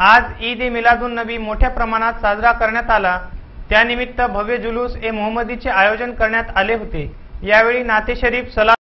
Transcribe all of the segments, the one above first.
आज ईद ए मिलादुन नबी मोठ्या प्रमाणात साजरा करण्यात आला। त्यानिमित्त भव्य जुलूस ए मोहम्मदीचे आयोजन करण्यात आले होते। यावेळी नाते शरीफ सलात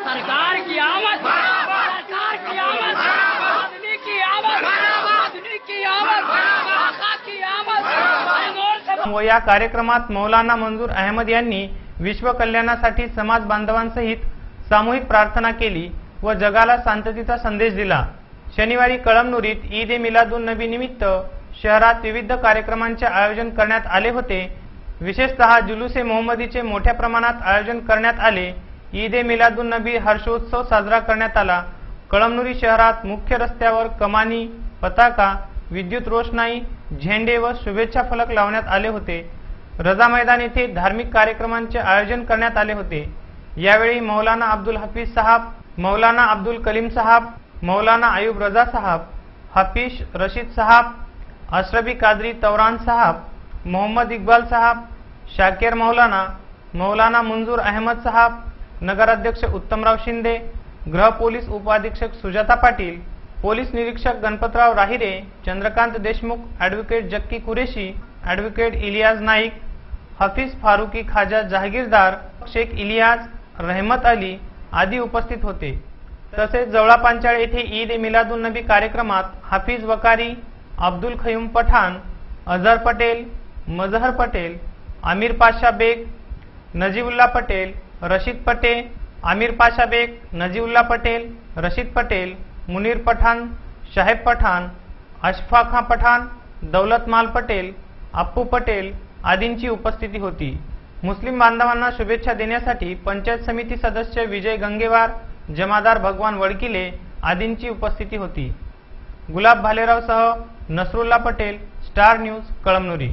सरकार की आमद, सरकार की आमद, आदमी की आमद, आदमी की आमद, आका की आमद। व या कार्यक्रमात मौलाना मंजूर अहमद यांनी विश्व कल्याणासाठी समाज बांधवांसहित सामूहिक प्रार्थना केली व जगाला शांततेचा संदेश दिला। शनिवारी कळमनुरीत ईद ए मिलादुन नबी निमित्त शहरात विविध कार्यक्रमांचे आयोजन करण्यात आले होते। विशेषतः जुलूस ए मोहम्मदीचे मोठ्या प्रमाणात आयोजन करण्यात आले। ईद ए मिलादुन नबी हर्षोत्सव साजरा करण्यात आला। कळमनुरी शहरात मुख्य रस्त्यावर कमानी, पताका, विद्युत रोषणाई, झेंडे व शुभेच्छा फलक लावण्यात आले होते। रजा मैदान येथे धार्मिक कार्यक्रमांचे आयोजन करण्यात आले होते। यावेळी मौलाना अब्दुल हफीज साहब, मौलाना अब्दुल कलीम साहब, मौलाना अयूब रजा साहब, हफीज रशीद साहब, अशरफी कादरी तौरान साहब, मोहम्मद इकबाल साहब, शाकिर मौलाना, मौलाना मंजूर अहमद साहब, नगराध्यक्ष उत्तमराव शिंदे, गृह पोलीस उपाधीक्षक सुजाता पाटील, पोलीस निरीक्षक Ganpatrao राहिरे, Chandrakant Deshmukh, advocate jockey Qureshi, advocate Ilyas Naik, Hafeez Farooqui खाजा जहागीरदार, शेख इलियास, रहमत अली आदी उपस्थित होते। तसेच जवळा पांचाळ येथे ईद ए मिलादुन नबी कार्यक्रमात हफीज वकारी, अब्दुल खयूम पठाण, अजहर पटेल, मजहर पटेल, आमिर पाशा बेग, नजीबुल्ला पटेल, रशीद पटेल, आमिर पाशा बेग, नजीबुल्ला पटेल, रशीद पटेल, मुनीर पठाण, शाहेब पठाण, अशफाक खां पठाण, दौलतमाल पटेल, अप्पू पटेल आदींची उपस्थिती होती। मुस्लिम बांधवांना शुभेच्छा देण्यासाठी पंचायत समिती सदस्य विजय गंगेवार, जमादार भगवान वडकिले आदींची उपस्थिती होती। गुलाब भालेराव सह नसरुल्ला पटेल, स्टार न्यूज, कळमनुरी।